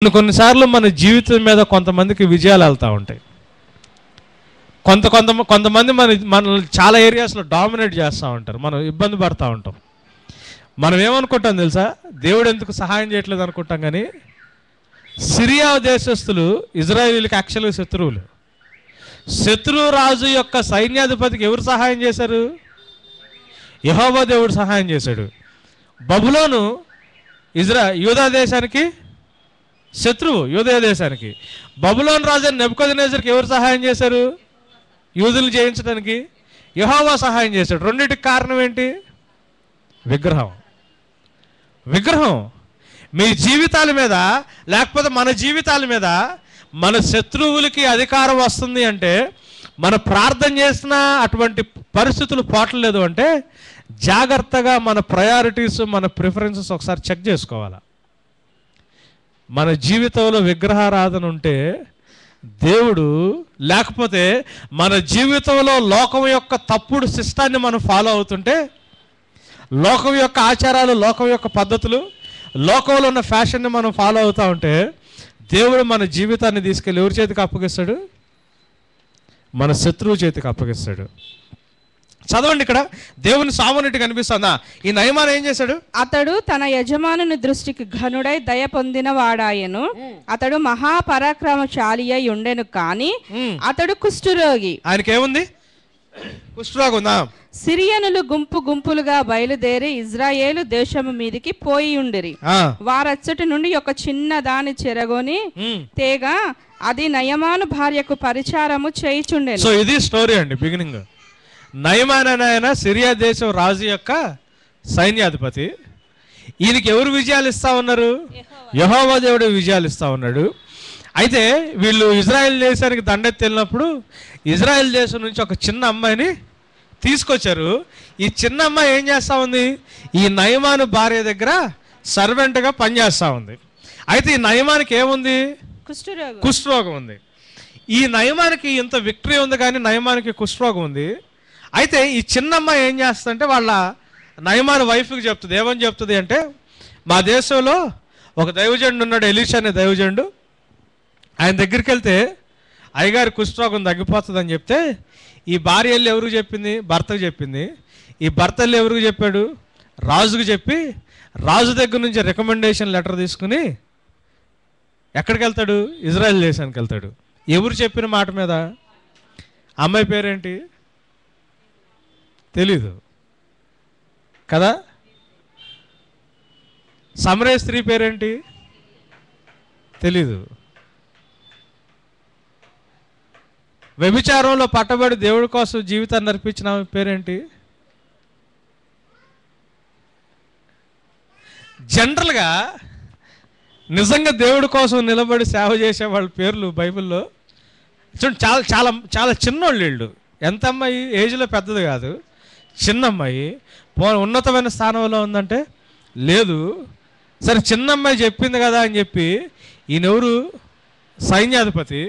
కొన్నిసార్లు మన జీవితం మీద కొంతమందికి విజయాలు వెళ్తూ ఉంటాయి. కొంతమంది మనల్ని చాలా ఏరియాస్లో డామినేట్ చేస్తూ ఉంటారు. మనం ఇబ్బంది పడుతూ ఉంటాం. మనం ఏమనుకుంటాం తెలుసా, దేవుడు ఎందుకు సహాయం చేయట్లేదు అనుకుంటాం. కానీ సిరియా దేశస్తులు ఇజ్రాయేలీలకు యాక్చువల్గా శత్రువులు. శత్రు రాజు యొక్క సైన్యాధిపతికి ఎవరు సహాయం చేశారు? యెహోవా దేవుడు సహాయం చేశాడు. బబులోను యూదా దేశానికి శత్రువు. యూదా దేశానికి బబులోను రాజు నెబుకద్నెజర్కి ఎవరు సహాయం చేశారు? యూదులు జయించడానికి యెహోవా సహాయం చేశాడు. రెండింటికి కారణం ఏంటి? విగ్రహం. మీ జీవితాల మీద లేకపోతే మన జీవితాల మీద మన శత్రువులకి అధికారం వస్తుంది అంటే, మన ప్రార్థన చేసిన అటువంటి పరిస్థితులు పోవట్లేదు అంటే జాగ్రత్తగా మన ప్రయారిటీస్, మన ప్రిఫరెన్సెస్ ఒకసారి చెక్ చేసుకోవాలి. మన జీవితంలో విగ్రహారాధన ఉంటే దేవుడు, లేకపోతే మన జీవితంలో లోకం యొక్క తప్పుడు సిస్టాన్ని మనం ఫాలో అవుతుంటే, లోకం యొక్క ఆచారాలు, లోకం యొక్క పద్ధతులు, లోకంలో ఉన్న ఫ్యాషన్ని మనం ఫాలో అవుతూ ఉంటే దేవుడు మన జీవితాన్ని తీసుకెళ్ళి ఎవరి చేతికి అప్పగిస్తాడు? మన శత్రువు చేతికి అప్పగిస్తాడు. చదవండి, ఇక్కడ దేవుని సామాన్యుడికి కనిపిస్తుందా? ఈ నయమాన్ ఏం చేశాడు? అతడు తన యజమానుని దృష్టికి ఘనుడై దయ పొందిన వాడాయను. అతడు మహాపరాక్రమశాలి అయి ఉండెను, కానీ అతడు కుష్ఠరోగి. ఆయనకేముంది? కుష్ఠరోగం ఉందా? సిరియనులు గుంపులుగా బయలుదేరి ఇజ్రాయేలు దేశము మీదికి పోయి ఉండిరి. వారచ్చటి నుండి ఒక చిన్న దాని చెరగొని తేగా అది నయమాను భార్యకు పరిచారము చేయుచుండెను. సో ఇది స్టోరీ అండి. బిగినింగ్ నయమాన్ అనే ఆయన సిరియా దేశం రాజు యొక్క సైన్యాధిపతి. ఈయనకి ఎవరు విజయాలు ఇస్తా ఉన్నారు? యెహోవా దేవుడు విజయాలు ఇస్తా ఉన్నాడు. అయితే వీళ్ళు ఇజ్రాయెల్ దేశానికి దండెత్తి వెళ్ళినప్పుడు ఇజ్రాయెల్ దేశం నుంచి ఒక చిన్న అమ్మాయిని తీసుకొచ్చారు. ఈ చిన్న అమ్మాయి ఏం చేస్తూ ఉంది? ఈ నయమాను భార్య దగ్గర సర్వెంట్గా పనిచేస్తూ ఉంది. అయితే ఈ నయమానికి ఏముంది? కుష్ఠరోగం ఉంది. ఈ నయమానికి ఇంత విక్టరీ ఉంది, కానీ నయమానికి కుష్ఠరోగం ఉంది. అయితే ఈ చిన్న అమ్మాయి ఏం చేస్తుందంటే వాళ్ళ నయమాను వైఫ్కి చెప్తుంది. ఏమని చెప్తుంది అంటే, మా దేశంలో ఒక దైవజనుడు ఉన్నాడు, ఎలీషా అనే దైవజనుడు. ఆయన దగ్గరికి వెళ్తే అయ్యగారి కుష్ఠరోగం తగ్గిపోతుందని చెప్తే, ఈ భార్య వెళ్ళి ఎవరికి చెప్పింది? భర్తకు చెప్పింది. ఈ భర్త వెళ్ళి ఎవరికి చెప్పాడు? రాజుకు చెప్పి, రాజు దగ్గర నుంచి రికమెండేషన్ లెటర్ తీసుకుని ఎక్కడికి వెళ్తాడు? ఇజ్రాయెల్ దేశానికి వెళ్తాడు. ఎవరు చెప్పిన మాట మీద? అమ్మాయి పేరేంటి? తెలీదు కదా. సమరయ స్త్రీ పేరేంటి? తెలీదు. వ్యభిచారంలో పట్టబడి దేవుడి కోసం జీవితాన్ని అర్పించిన పేరేంటి? జనరల్గా నిజంగా దేవుడి కోసం నిలబడి సేవ చేసే వాళ్ళ పేర్లు బైబిల్లో చూడండి, చాలా చాలా చాలా చిన్నోళ్ళు వీళ్ళు. ఎంత అమ్మాయి? ఏజ్లో పెద్దది కాదు, చిన్న అమ్మాయి. ఉన్నతమైన స్థానంలో ఉందంటే లేదు. సరే, చిన్న అమ్మాయి చెప్పింది కదా అని చెప్పి ఈయనెవరు? సైన్యాధిపతి,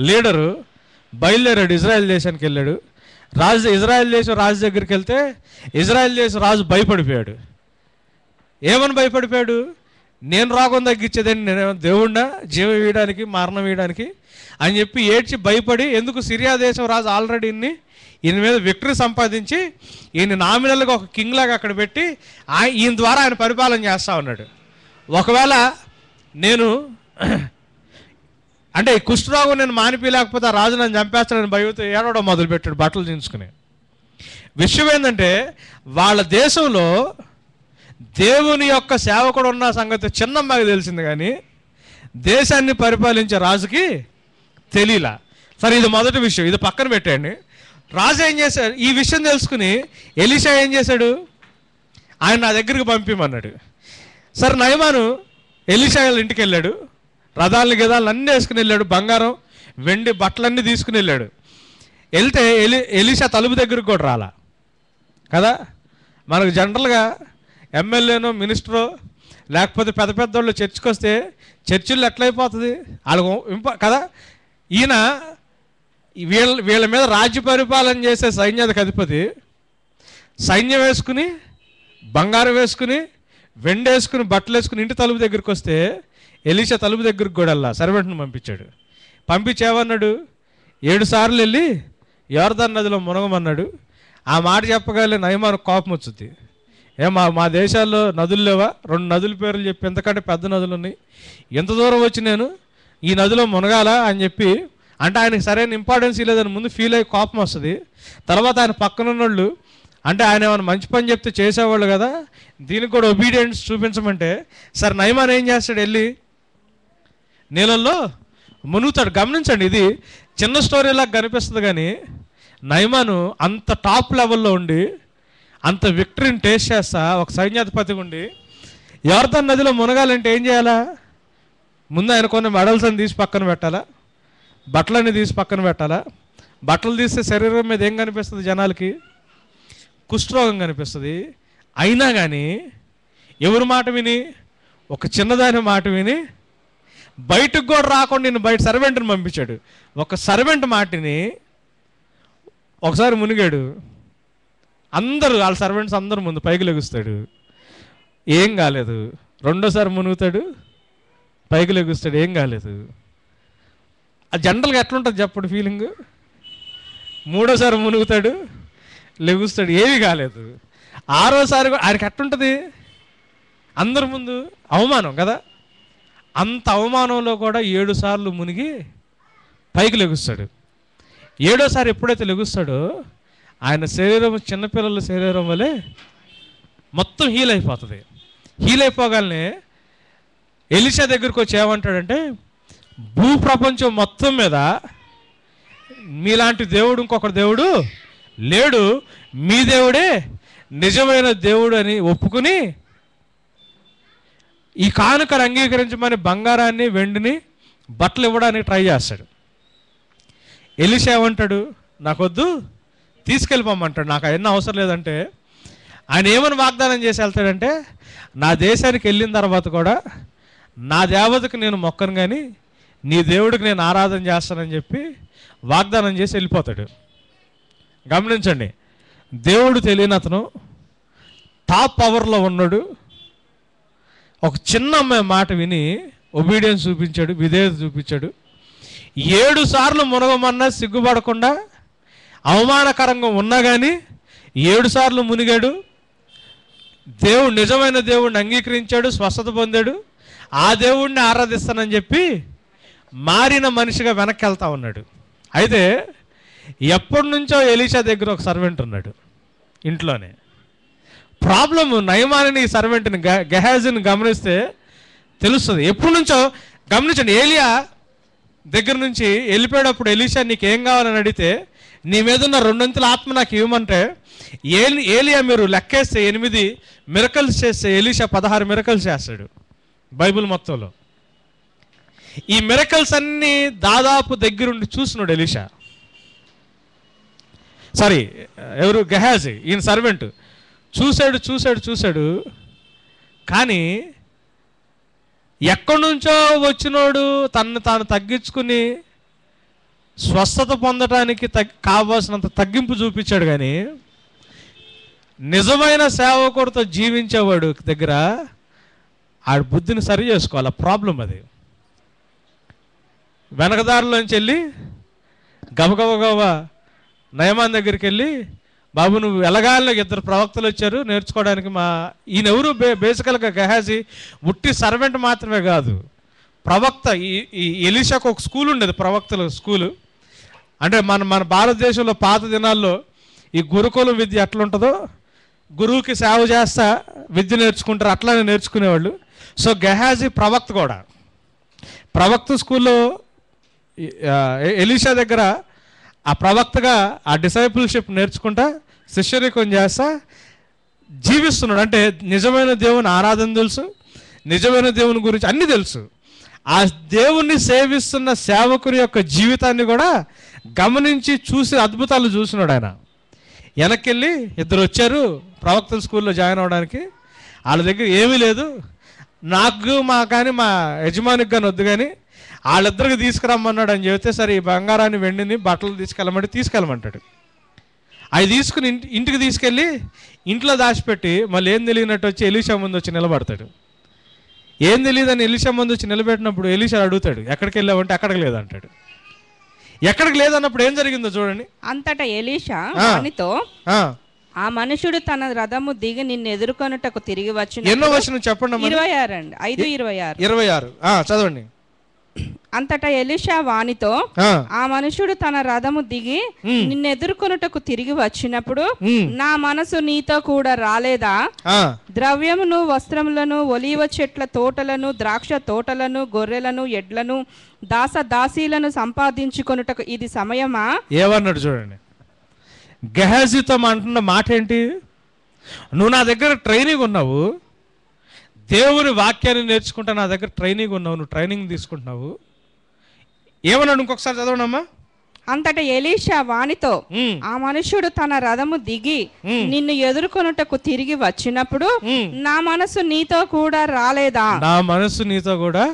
లీడరు, బయలుదేరాడు. ఇజ్రాయెల్ దేశానికి వెళ్ళాడు. ఇజ్రాయెల్ దేశం రాజు దగ్గరికి వెళ్తే ఇజ్రాయెల్ దేశం రాజు భయపడిపోయాడు. ఏమని భయపడిపోయాడు? నేను రోగం తగ్గించేదని నేను దేవుణ్ణా జీవం వేయడానికి, మరణం వేయడానికి అని చెప్పి ఏడ్చి భయపడి, ఎందుకు సిరియా దేశం రాజు ఆల్రెడీ ఈయన మీద విక్టరీ సంపాదించి ఈయన నామినల్గా ఒక కింగ్ లాగా అక్కడ పెట్టి ఈయన ద్వారా ఆయన పరిపాలన చేస్తూ ఉన్నాడు. ఒకవేళ నేను అంటే ఈ కుష్ఠరోగం నేను మానిపోలేకపోతే ఆ రాజు నన్ను చంపేస్తానని భయంతో ఏడవడం మొదలుపెట్టాడు, బట్టలు దించుకుని. విషయం ఏంటంటే, వాళ్ళ దేశంలో దేవుని యొక్క సేవకుడు ఉన్న సంగతి చిన్నమ్మాయికి తెలిసింది, కానీ దేశాన్ని పరిపాలించే రాజుకి తెలియలా. సరే, ఇది మొదటి విషయం, ఇది పక్కన పెట్టండి. రాజు ఏం చేశాడు? ఈ విషయం తెలుసుకుని ఎలీషా ఏం చేశాడు? ఆయన నా దగ్గరికి పంపిమన్నాడు. సరే, నయమాను ఎలీషా ఇంటికి వెళ్ళాడు. రథాలను గిదాలను అన్నీ వేసుకుని వెళ్ళాడు. బంగారం, వెండి బట్టలన్నీ తీసుకుని వెళ్ళాడు. వెళ్తే ఎలీషా తలుపు దగ్గరికి కూడా రాలా కదా. మనకు జనరల్గా ఎమ్మెల్యేనో మినిస్టరో లేకపోతే పెద్ద పెద్దోళ్ళు చర్చికి వస్తే చర్చిల్లో ఎట్లయిపోతుంది వాళ్ళకు కదా. ఈయన వీళ్ళ మీద రాజ్య పరిపాలన చేసే సైన్యాధిపతి సైన్యం వేసుకుని, బంగారం వేసుకుని, వెండి వేసుకుని, బట్టలు వేసుకుని ఇంటి తలుపు దగ్గరికి వస్తే ఎలీషా తలుపు దగ్గరికి కూడా వెళ్ళా, సర్వెంట్ని పంపించాడు. పంపించేమన్నాడు, 7 సార్లు వెళ్ళి యోర్దాను నదిలో మునగమన్నాడు. ఆ మాట చెప్పగానే నయమాను కోపం వచ్చింది. మా దేశాల్లో నదులు లేవా? 2 నదుల పేర్లు చెప్పి, ఎంతకంటే పెద్ద నదులు ఉన్నాయి, ఎంత దూరం వచ్చి నేను ఈ నదిలో మునగాల అని చెప్పి అంటే ఆయనకి సరైన ఇంపార్టెన్స్ లేదని ముందు ఫీల్ అయ్యి కోపం వస్తుంది. తర్వాత ఆయన పక్కన ఉన్నోళ్ళు అంటే ఆయన ఏమైనా మంచి పని చెప్తే చేసేవాళ్ళు కదా, దీనికి కూడా ఒబీడియన్స్ చూపించమంటే సరే నయమాన్ ఏం చేస్తాడు, వెళ్ళి నీళ్ళల్లో మునుగుతాడు. గమనించండి, ఇది చిన్న స్టోరీలాగా కనిపిస్తుంది కానీ నయమాను అంత టాప్ లెవెల్లో ఉండి అంత విక్టరీని టేస్ట్ చేస్తా ఒక సైన్యాధిపతిగా ఉండి యోర్దాను నదిలో మునగాలంటే ఏం చేయాలా? ముందు ఆయన కొన్ని మెడల్స్ అని తీసి పక్కన పెట్టాలా, బట్టలన్నీ తీసి పక్కన పెట్టాలా. బట్టలు తీస్తే శరీరం మీద ఏం కనిపిస్తుంది జనాలకి? కుష్ఠరోగం కనిపిస్తుంది. అయినా కానీ ఎవరి మాట విని, ఒక చిన్నదాని మాట విని బయటకు కూడా రాకుండా నేను బయట సర్వెంట్ని పంపించాడు. ఒక సర్వెంట్ మాటిని ఒకసారి మునిగాడు, అందరూ వాళ్ళ సర్వెంట్స్ అందరూ ముందు పైకి లెగుస్తాడు, ఏం కాలేదు. రెండోసారి మునుగుతాడు, పైకి లెగుస్తాడు, ఏం కాలేదు. అది జనరల్గా ఎట్లుంటుంది చెప్పడు ఫీలింగ్? మూడోసారి మునుగుతాడు, లెగుస్తాడు, ఏమీ కాలేదు. ఆరోసారి ఆయనకి ఎట్లుంటుంది? అందరి ముందు అవమానం కదా. అంత అవమానంలో కూడా 7 సార్లు మునిగి పైకి లెగుస్తాడు. 7ఓసారి ఎప్పుడైతే లెగుస్తాడో ఆయన శరీరం చిన్నపిల్లల శరీరం వలె మొత్తం హీల్ అయిపోతుంది. హీల్ అయిపోగానే ఎలీషా దగ్గరికి వచ్చి ఏమంటాడంటే, భూప్రపంచం మొత్తం మీద మీలాంటి దేవుడు ఇంకొక దేవుడు లేడు, మీ దేవుడే నిజమైన దేవుడు అని ఒప్పుకుని ఈ కానుకలు అంగీకరించమని బంగారాన్ని వెండిని బట్టలు ఇవ్వడానికి ట్రై చేస్తాడు. ఎలీషా ఏమంటాడు, నాకొద్దు, తీసుకెళ్ళిపోమంటాడు, నాకు అవన్నీ అవసరం లేదంటే. ఆయన ఏమని వాగ్దానం చేసి వెళ్తాడంటే, నా దేశానికి వెళ్ళిన తర్వాత కూడా నా దేవతకు నేను మొక్కను కానీ నీ దేవుడికి నేను ఆరాధన చేస్తానని చెప్పి వాగ్దానం చేసి వెళ్ళిపోతాడు. గమనించండి, దేవుడు తెలియని అతను టాప్ పవర్లో ఉన్నాడు. ఒక చిన్న అమ్మాయి మాట విని ఒబీడియన్స్ చూపించాడు, విధేయత చూపించాడు. 7 సార్లు మునగమన్నా సిగ్గుపడకుండా అవమానకరంగా ఉన్నా కానీ 7 సార్లు మునిగాడు. దేవుడు నిజమైన దేవుడిని అంగీకరించాడు, స్వస్థత పొందాడు. ఆ దేవుడిని ఆరాధిస్తానని చెప్పి మారిన మనిషిగా వెనక్కి వెళ్తా ఉన్నాడు. అయితే ఎప్పటి నుంచో ఎలీషా దగ్గర ఒక సర్వెంట్ ఉన్నాడు ఇంట్లోనే. ప్రాబ్లమ్ నయమాని సర్వెంట్ని గెహాజీని గమనిస్తే తెలుస్తుంది. ఎప్పటి నుంచో గమనించండి, ఏలియా దగ్గర నుంచి వెళ్ళిపోయేటప్పుడు ఎలీషా నీకేం కావాలని అడిగితే నీ మీద ఉన్న 2 ఆత్మ నాకు ఇవ్వమంటే ఏలియా మీరు లెక్కేస్తే 8 మిరకల్స్ చేస్తే ఎలీషా 16 మిరకల్స్ చేస్తాడు బైబిల్ మొత్తంలో. ఈ మిరకల్స్ అన్నీ దాదాపు దగ్గరుండి చూస్తున్నాడు ఎలీషా. సారీ, ఎవరు? గెహాజీ, ఈయన సర్వెంట్. చూశాడు. కానీ ఎక్కడి నుంచో వచ్చినోడు తనను తాను తగ్గించుకుని స్వస్థత పొందడానికి కావాల్సినంత తగ్గింపు చూపించాడు. కానీ నిజమైన సేవకుడితో జీవించేవాడు దగ్గర ఆడ బుద్ధిని సరి చేసుకోవాలి. ప్రాబ్లం అది. వెనకదారిలోంచి వెళ్ళి గబగబా నయమాన్ దగ్గరికి వెళ్ళి, బాబు నువ్వు ఎలగాలని 2 ప్రవక్తలు వచ్చారు నేర్చుకోవడానికి. ఈయనెవరు బేసికల్గా గెహాజీ ఉట్టి సర్వెంట్ మాత్రమే కాదు, ప్రవక్త. ఈ ఎలీషాకు ఒక స్కూల్ ఉండేది, ప్రవక్తల స్కూలు. అంటే మన భారతదేశంలో పాత దినాల్లో ఈ గురుకులం విద్య ఎట్లుంటుందో, గురువుకి సేవ చేస్తా విద్య నేర్చుకుంటారు, అట్లానే నేర్చుకునేవాళ్ళు. సో గెహాజీ ప్రవక్త కూడా. ప్రవక్త స్కూల్లో ఎలీషా దగ్గర ఆ ప్రవక్తగా ఆ డిసైపుల్షిప్ నేర్చుకుంటా శిష్యరికం చేస్తా జీవిస్తున్నాడు. అంటే నిజమైన దేవుని ఆరాధన తెలుసు, నిజమైన దేవుని గురించి అన్నీ తెలుసు. ఆ దేవుణ్ణి సేవిస్తున్న సేవకుని యొక్క జీవితాన్ని కూడా గమనించి చూసి అద్భుతాలు చూస్తున్నాడు ఆయన. వెనక్కి 2 వచ్చారు ప్రవక్తల స్కూల్లో జాయిన్ అవ్వడానికి. వాళ్ళ దగ్గర ఏమీ లేదు, నాకు కానీ మా యజమానికి కానీ వద్దు, కానీ వాళ్ళిద్దరికి తీసుకురమ్మన్నాడు అని చెబితే, సరే ఈ బంగారాన్ని వెండిని బట్టలు తీసుకెళ్ళమంటాడు. అవి తీసుకుని ఇంటికి తీసుకెళ్ళి ఇంట్లో దాచిపెట్టి మళ్ళీ ఏం తెలియనట్టు వచ్చి ఎలీషా ముందు వచ్చి నిలబడతాడు. ఏం తెలియదని ఎలీషా ముందు వచ్చి నిలబెట్టినప్పుడు ఎలీషా అడుగుతాడు, ఎక్కడికి వెళ్ళావంటే అక్కడికి లేదంటాడు. ఎక్కడికి లేదన్నప్పుడు ఏం జరిగిందో చూడండి. అంతటా ఎలీషా వానితో, ఆ మనుషుడు తన రథము దిగి నిన్ను ఎదుర్కొనుటకు తిరిగి వచ్చిన. ఎన్నో వచనం చెప్పండి. 26 అండి, 5:26. 26 చదవండి. అంతటా ఎలీషా వానితో, ఆ మనుషుడు తన రథము దిగి నిన్ను ఎదుర్కొనుటకు తిరిగి వచ్చినప్పుడు నా మనసు నీతో కూడా రాలేదా? ద్రవ్యమును, వస్త్రములను, ఒలీవ చెట్ల తోటలను, ద్రాక్ష తోటలను, గొర్రెలను, ఎడ్లను, దాసీలను సంపాదించుకొనుటకు ఇది సమయమా? ఏమన్నాడు చూడండి. గెహాజీతో అంటున్న మాట ఏంటి? నువ్వు నా దగ్గర ట్రైనింగ్ ఉన్నావు, దేవుని వాక్యాన్ని నేర్చుకుంటా నా దగ్గర ట్రైనింగ్ ఉన్నావు, నువ్వు ట్రైనింగ్ తీసుకుంటున్నావు. ఏమన్నాడు ఇంకొకసారి చదవనమ్మా. అంతటా ఎలీషా వానితో, ఆ మనుష్యుడు తన రథము దిగి నిన్ను ఎదుర్కొనుటకు తిరిగి వచ్చినప్పుడు నా మనసు నీతో కూడా రాలేదా? నా మనసు నీతో కూడా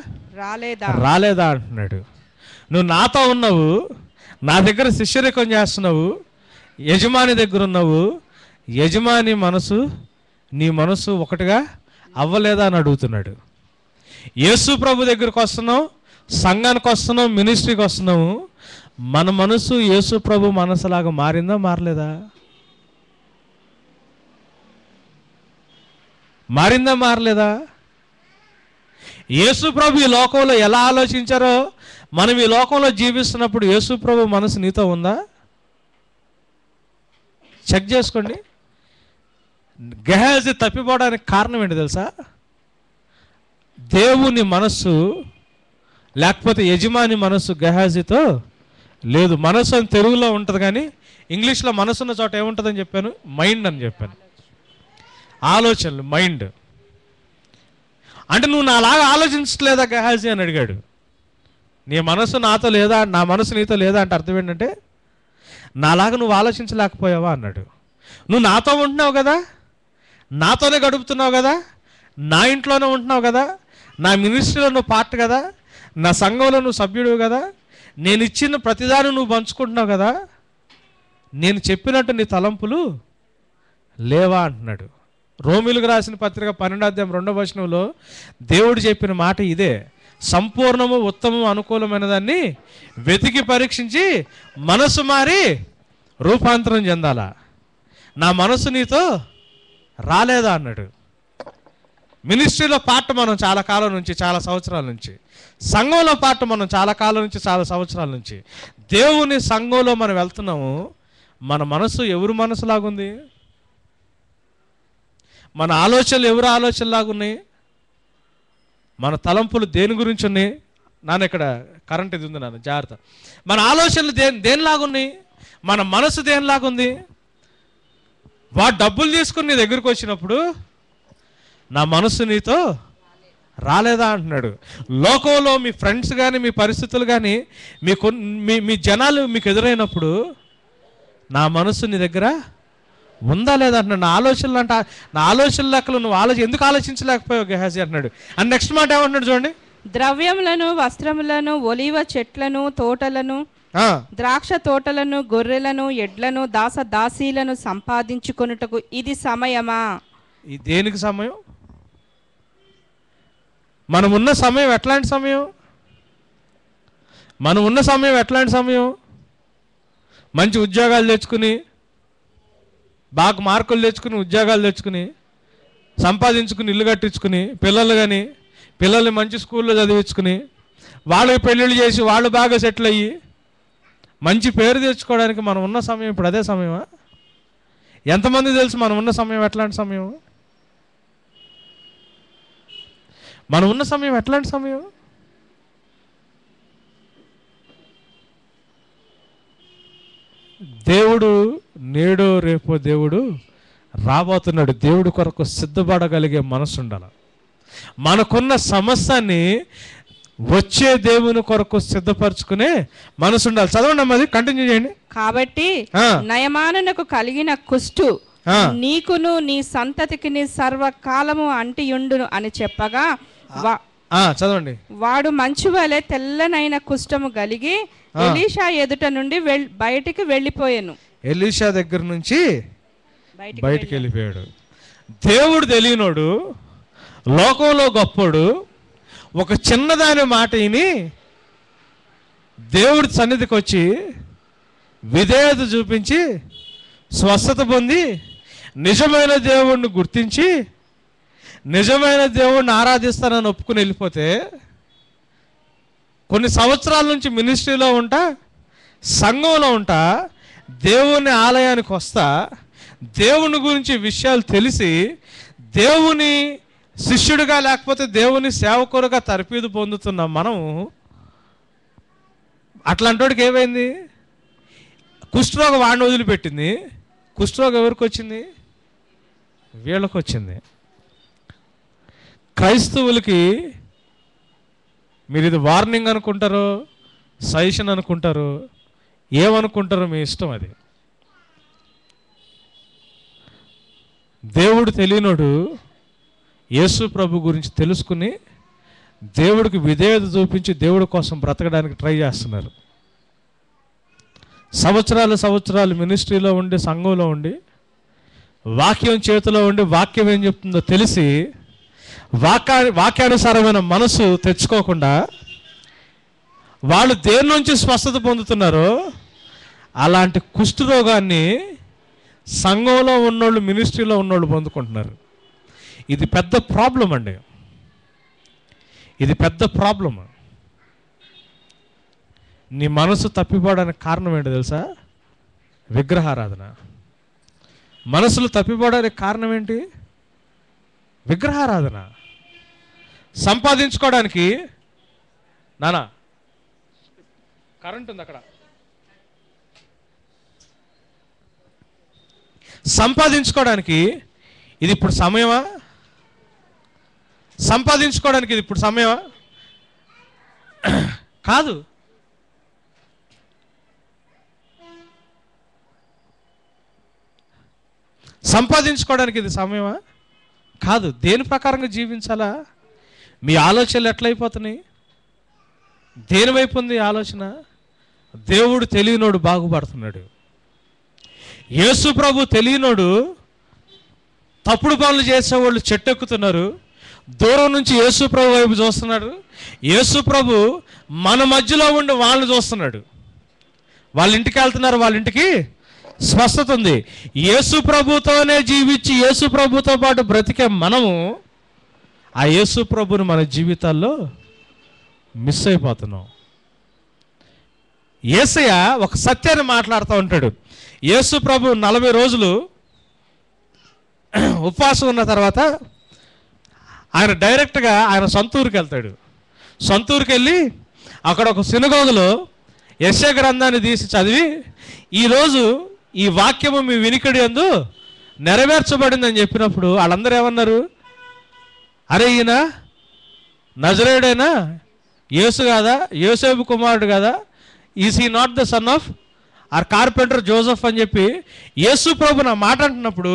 రాలేదా అంటున్నాడు. నువ్వు నాతో ఉన్నావు, నా దగ్గర శిష్యరికం చేస్తున్నావు, యజమాని దగ్గర ఉన్నావు, యజమాని మనసు నీ మనసు ఒకటిగా అవ్వలేదా అని అడుగుతున్నాడు. యేసు ప్రభు దగ్గరికి వస్తున్నావు, సంఘానికి వస్తున్నావు, మినిస్ట్రీకి వస్తున్నావు, మన మనసు యేసు ప్రభు మనసులాగా మారిందా మారలేదా? మారిందా మారలేదా? యేసు ప్రభు ఈ లోకంలో ఎలా ఆలోచించారో మనం ఈ లోకంలో జీవిస్తున్నప్పుడు యేసు ప్రభు మనసు నీతో ఉందా? చెక్ చేసుకోండి. గెహాజీ తప్పిపోవడానికి కారణం ఏంటి తెలుసా? దేవుని మనస్సు లేకపోతే యజమాని మనస్సు గెహాజీతో లేదు. మనస్సు అని తెలుగులో ఉంటుంది కానీ ఇంగ్లీష్లో మనసు ఉన్న చోట ఏముంటుందని చెప్పాను? మైండ్ అని చెప్పాను. ఆలోచనలు, మైండ్. అంటే నువ్వు నాలాగా ఆలోచించట్లేదా గెహాజీ అని అడిగాడు. నీ మనసు నాతో లేదా, నా మనసు నీతో లేదా అంటే అర్థం ఏంటంటే నాలాగా నువ్వు ఆలోచించలేకపోయావా అన్నాడు. నువ్వు నాతో ఉంటున్నావు కదా, నాతోనే గడుపుతున్నావు కదా, నా ఇంట్లోనే ఉంటున్నావు కదా, నా మినిస్ట్రీలో నువ్వు పార్ట్ కదా, నా సంఘంలో నువ్వు సభ్యుడు కదా, నేను ఇచ్చిన ప్రతిదాన్ని నువ్వు పంచుకుంటున్నావు కదా, నేను చెప్పినట్టు నీ తలంపులు లేవా అంటున్నాడు. రోమిలకు రాసిన పత్రిక 12:2 దేవుడు చెప్పిన మాట ఇదే. సంపూర్ణము, ఉత్తమము, అనుకూలమైన దాన్ని వెతికి పరీక్షించి మనసు మారి రూపాంతరం చెందాలా. నా మనసు నీతో రాలేదా అన్నాడు. మినిస్ట్రీలో పార్ట్ మనం చాలా కాలం నుంచి, చాలా సంవత్సరాల నుంచి, సంఘంలో పార్ట్ మనం చాలా కాలం నుంచి, చాలా సంవత్సరాల నుంచి, దేవుని సంఘంలో మనం వెళ్తున్నాము. మన మనసు ఎవరి మనసులాగుంది? మన ఆలోచనలు ఎవరి ఆలోచనలాగున్నాయి? మన తలంపులు దేని గురించి ఉన్నాయి? నాన్న ఇక్కడ కరెంట్ ఇది ఉంది నాన్న, జాగ్రత్త. మన ఆలోచనలు దేనిలాగున్నాయి? మన మనసు దేనిలాగుంది? వాడు డబ్బులు తీసుకుని నీ దగ్గరికి వచ్చినప్పుడు నా మనసు నీతో రాలేదా అంటున్నాడు. లోకంలో మీ ఫ్రెండ్స్ కానీ, మీ పరిస్థితులు కానీ, మీ జనాలు మీకు ఎదురైనప్పుడు నా మనసు నీ దగ్గర ఉందా లేదా అంటున్నాడు. నా ఆలోచనలు అంటే నా ఆలోచన లెక్కలు నువ్వు ఎందుకు ఆలోచించలేకపోయావు గెహాజీ అంటున్నాడు. అండ్ నెక్స్ట్ మాట ఏమంటున్నాడు చూడండి. ద్రవ్యములను, వస్త్రములను, ఒలీవ చెట్లను, తోటలను, ద్రాక్ష తోటలను, గొర్రెలను, ఎడ్లను, దాసీలను సంపాదించుకొనుటకు ఇది సమయమా? ఈ దేనికి సమయం? మనం ఉన్న సమయం ఎట్లాంటి సమయం? మనం ఉన్న సమయం ఎట్లాంటి సమయం? మంచి ఉద్యోగాలు తెచ్చుకుని, బాగా మార్కులు తెచ్చుకుని, ఉద్యోగాలు తెచ్చుకుని, సంపాదించుకుని, ఇల్లు కట్టించుకుని, పిల్లల్ని మంచి స్కూల్లో చదివించుకుని, వాళ్ళకి పెళ్ళిళ్ళు చేసి వాళ్ళు బాగా సెటిల్ అయ్యి మంచి పేరు తెచ్చుకోవడానికి మనం ఉన్న సమయం ఇప్పుడు అదే సమయమా? ఎంతమంది తెలుసు మనం ఉన్న సమయం ఎట్లాంటి సమయం? మనం ఉన్న సమయం ఎట్లాంటి సమయం? దేవుడు నేడో రేపో దేవుడు రాబోతున్నాడు. దేవుడి కొరకు సిద్ధపడగలిగే మనసు ఉండాలి. మనకున్న సమస్యని వచ్చే దేవుని కొరకు సిద్ధపరచుకునే మనసు ఉండాలి. చదవండి అమ్మది, కంటిన్యూ చేయండి. కాబట్టి నయమానునకు కలిగిన కుష్టు నీకును నీ సంతతికి సర్వకాలము అంటియుండును అని చెప్పగా చదవండి. వాడు మంచు వలె తెల్లనైన కుష్టము కలిగి ఎలీషా ఎదుట నుండి బయటికి వెళ్ళిపోయాను. ఎలీషా దగ్గర నుంచి బయటికి వెళ్ళిపోయాడు. దేవుడు తెలియనోడు, లోకంలో గొప్పోడు, ఒక చిన్నదాని మాట విని దేవుడి సన్నిధికి వచ్చి విధేయత చూపించి స్వస్థత పొంది నిజమైన దేవుణ్ణి గుర్తించి నిజమైన దేవుణ్ణి ఆరాధిస్తానని ఒప్పుకుని వెళ్ళిపోతే, కొన్ని సంవత్సరాల నుంచి మినిస్ట్రీలో ఉంటా, సంఘంలో ఉంటా, దేవుని ఆలయానికి వస్తా, దేవుని గురించి విషయాలు తెలిసి దేవుని శిష్యుడిగా లేకపోతే దేవుని సేవకుడుగా తర్ఫీదు పొందుతున్న మనం, అట్లాంటోడికి ఏమైంది? కుష్ఠరోగం వాడిని వదిలిపెట్టింది. కుష్ఠరోగం ఎవరికి వచ్చింది? వీళ్ళకి వచ్చింది. క్రైస్తవులకి మీరు ఇది వార్నింగ్ అనుకుంటారు, సజెషన్ అనుకుంటారు, ఏమనుకుంటారో మీ ఇష్టం. అది దేవుడు తెలియనోడు యేసు ప్రభు గురించి తెలుసుకుని దేవుడికి విధేయత చూపించి దేవుడి కోసం బ్రతకడానికి ట్రై చేస్తున్నారు. సంవత్సరాలు మినిస్ట్రీలో ఉండి, సంఘంలో ఉండి, వాక్యం చేతిలో ఉండి, వాక్యం ఏం చెప్తుందో తెలిసి వాక్యానుసారమైన మనసు తెచ్చుకోకుండా వాళ్ళు దేని నుంచి స్వస్థత పొందుతున్నారో అలాంటి కుష్ఠరోగాన్ని సంఘంలో ఉన్నోళ్ళు, మినిస్ట్రీలో ఉన్నోళ్ళు పొందుకుంటున్నారు. ఇది పెద్ద ప్రాబ్లం అండి. ఇది పెద్ద ప్రాబ్లం. నీ మనసు తప్పిపోవడానికి కారణం ఏంటో తెలుసా? విగ్రహారాధన. మనసులు తప్పిపోవడానికి కారణం ఏంటి? విగ్రహారాధన. సంపాదించుకోవడానికి నానా కరెంట్ ఉంది అక్కడ. సంపాదించుకోవడానికి ఇది ఇప్పుడు సమయమా? సంపాదించుకోవడానికి ఇది ఇప్పుడు సమయమా? కాదు. సంపాదించుకోవడానికి ఇది సమయమా? కాదు. దేని ప్రకారంగా జీవించాలా? మీ ఆలోచనలు ఎట్లయిపోతున్నాయి? దేని వైపు ఉంది ఆలోచన? దేవుడు తెలియనోడు బాగుపడుతున్నాడు. యేసు ప్రభు తెలియనోడు, తప్పుడు పనులు చేసేవాళ్ళు చెట్టెక్కుతున్నారు. దూరం నుంచి యేసు ప్రభు వైపు చూస్తున్నాడు. యేసు ప్రభు మన మధ్యలో ఉండి వాళ్ళని చూస్తున్నాడు. వాళ్ళ ఇంటికి వెళ్తున్నారు, వాళ్ళ ఇంటికి స్వస్థత ఉంది. యేసు ప్రభుతోనే జీవించి యేసు ప్రభుతో పాటు బ్రతికే మనము ఆ యేసు ప్రభుని మన జీవితాల్లో మిస్ అయిపోతున్నాం. యేసయ్య ఒక సత్యాన్ని మాట్లాడుతూ ఉంటాడు. యేసు ప్రభు 40 రోజులు ఉపవాసం ఉన్న తర్వాత ఆయన డైరెక్ట్గా ఆయన సొంత ఊరికి వెళ్తాడు. సొంత ఊరికి వెళ్ళి అక్కడ ఒక సినగోగలో యెషయా గ్రంథాన్ని తీసి చదివి, ఈరోజు ఈ వాక్యము మీ వినికిడి యందు నెరవేర్చబడిందని చెప్పినప్పుడు వాళ్ళందరూ ఏమన్నారు? అరే ఈయన నజరేయుడైనా యేసు కాదా? యోసేపు కుమారుడు కదా? Is he not the son of a carpenter Joseph అని చెప్పి యేసు ప్రభు నా మాట అంటున్నప్పుడు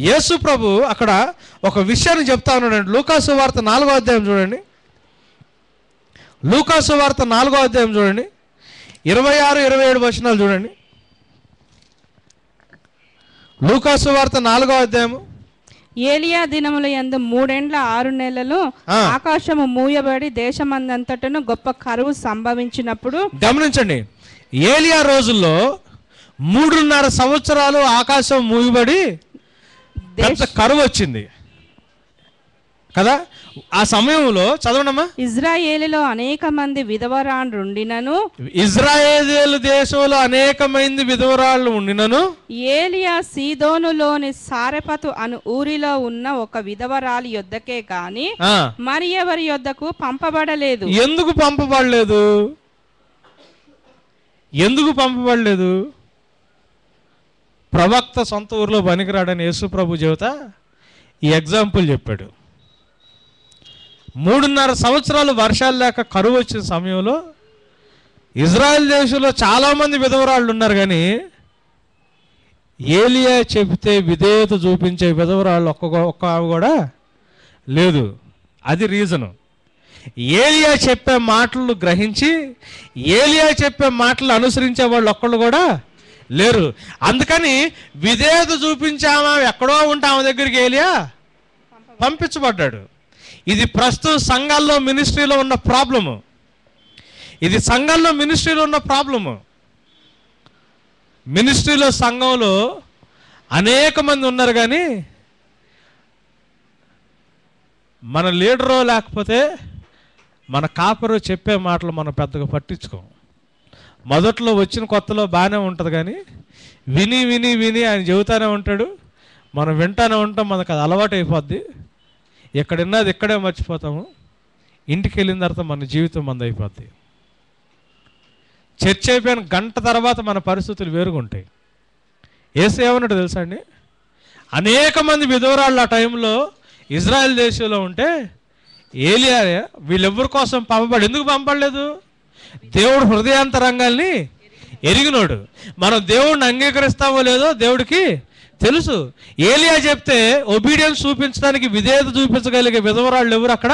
యేసు ప్రభు అక్కడ ఒక విషయాన్ని చెప్తా ఉన్నాడండి. లూకాసు వార్త 4వ అధ్యాయం చూడండి. లూకాసు వార్త 4వ అధ్యాయం చూడండి, 26-27 వచనాలు చూడండి. లూకాసు వార్త 4వ అధ్యాయము. ఏలియా దినముల యందు 3 ఏండ్ల 6 నెలలు ఆకాశము మూయబడి దేశమందంతటను గొప్ప కరువు సంభవించినప్పుడు, గమనించండి, ఏలియా రోజుల్లో 3.5 సంవత్సరాలు ఆకాశం మూయబడి పెద్ద కరువు వచ్చింది కదా. ఆ సమయంలో చదవనమ్మా. ఇజ్రాయేలులో అనేక మంది విధవరాండ్రు ఉండినను, ఇజ్రాయేలు దేశంలో అనేక మంది విధవరాళ్ళు ఉండినను, ఏలియా సీదోనులోని సారెపతు అను ఊరిలో ఉన్న ఒక విధవరాలి యొద్దకే గాని మరి ఎవరి యొద్దకు పంపబడలేదు. ఎందుకు పంపబడలేదు? ఎందుకు పంపబడలేదు? ప్రవక్త సొంత ఊరిలో పనికిరాడని యేసు ప్రభు చెబుతా ఈ ఎగ్జాంపుల్ చెప్పాడు. 3.5 సంవత్సరాలు వర్షాలు లేక కరువు వచ్చిన సమయంలో ఇజ్రాయెల్ దేశంలో చాలామంది విధవరాళ్ళు ఉన్నారు, కానీ ఏలియా చెబితే విధేయత చూపించే విధవరాళ్ళు ఒక్క కూడా లేదు. అది రీజను. ఏలియా చెప్పే మాటలు గ్రహించి ఏలియా చెప్పే మాటలు అనుసరించే వాళ్ళు ఒక్కళ్ళు కూడా లేరు. అందుకని విధేయత చూపించామా, ఎక్కడో ఉంటే ఆమె దగ్గరికి ఏలియా పంపించబడ్డాడు. ఇది ప్రస్తుతం సంఘాల్లో మినిస్ట్రీలో ఉన్న ప్రాబ్లము. ఇది సంఘాల్లో మినిస్ట్రీలో ఉన్న ప్రాబ్లము. మినిస్ట్రీలో సంఘంలో అనేక మంది ఉన్నారు, కానీ మన లీడరో లేకపోతే మన కాపరు చెప్పే మాటలు మనం పెద్దగా పట్టించుకోం. మొదట్లో వచ్చిన కొత్తలో బాగానే ఉంటుంది, కానీ విని విని విని ఆయన చెబుతానే ఉంటాడు, మనం వింటానే ఉంటాం, మనకు అది అలవాటు అయిపోద్ది. ఎక్కడున్నది ఇక్కడే మర్చిపోతాము. ఇంటికి వెళ్ళిన తర్వాత మన జీవితం మంది అయిపోద్ది. చర్చ అయిపోయిన గంట తర్వాత మన పరిస్థితులు వేరుగుంటాయి. యేసు ఏమన్నాడు తెలుసా అండి? అనేక మంది విధవరాళ్ళు ఆ టైంలో ఇజ్రాయెల్ దేశంలో ఉంటే ఏలియా వీళ్ళెవ్వరి కోసం పంపబడి, ఎందుకు పంపడలేదు? దేవుడు హృదయాంతరంగాల్ని ఎరిగినోడు. మనం దేవుడిని అంగీకరిస్తామో లేదో దేవుడికి తెలుసు. ఏలియా చెప్తే ఒబీడియన్స్ చూపించడానికి, విధేయత చూపించగలిగే విధవరాళ్ళు ఎవరు అక్కడ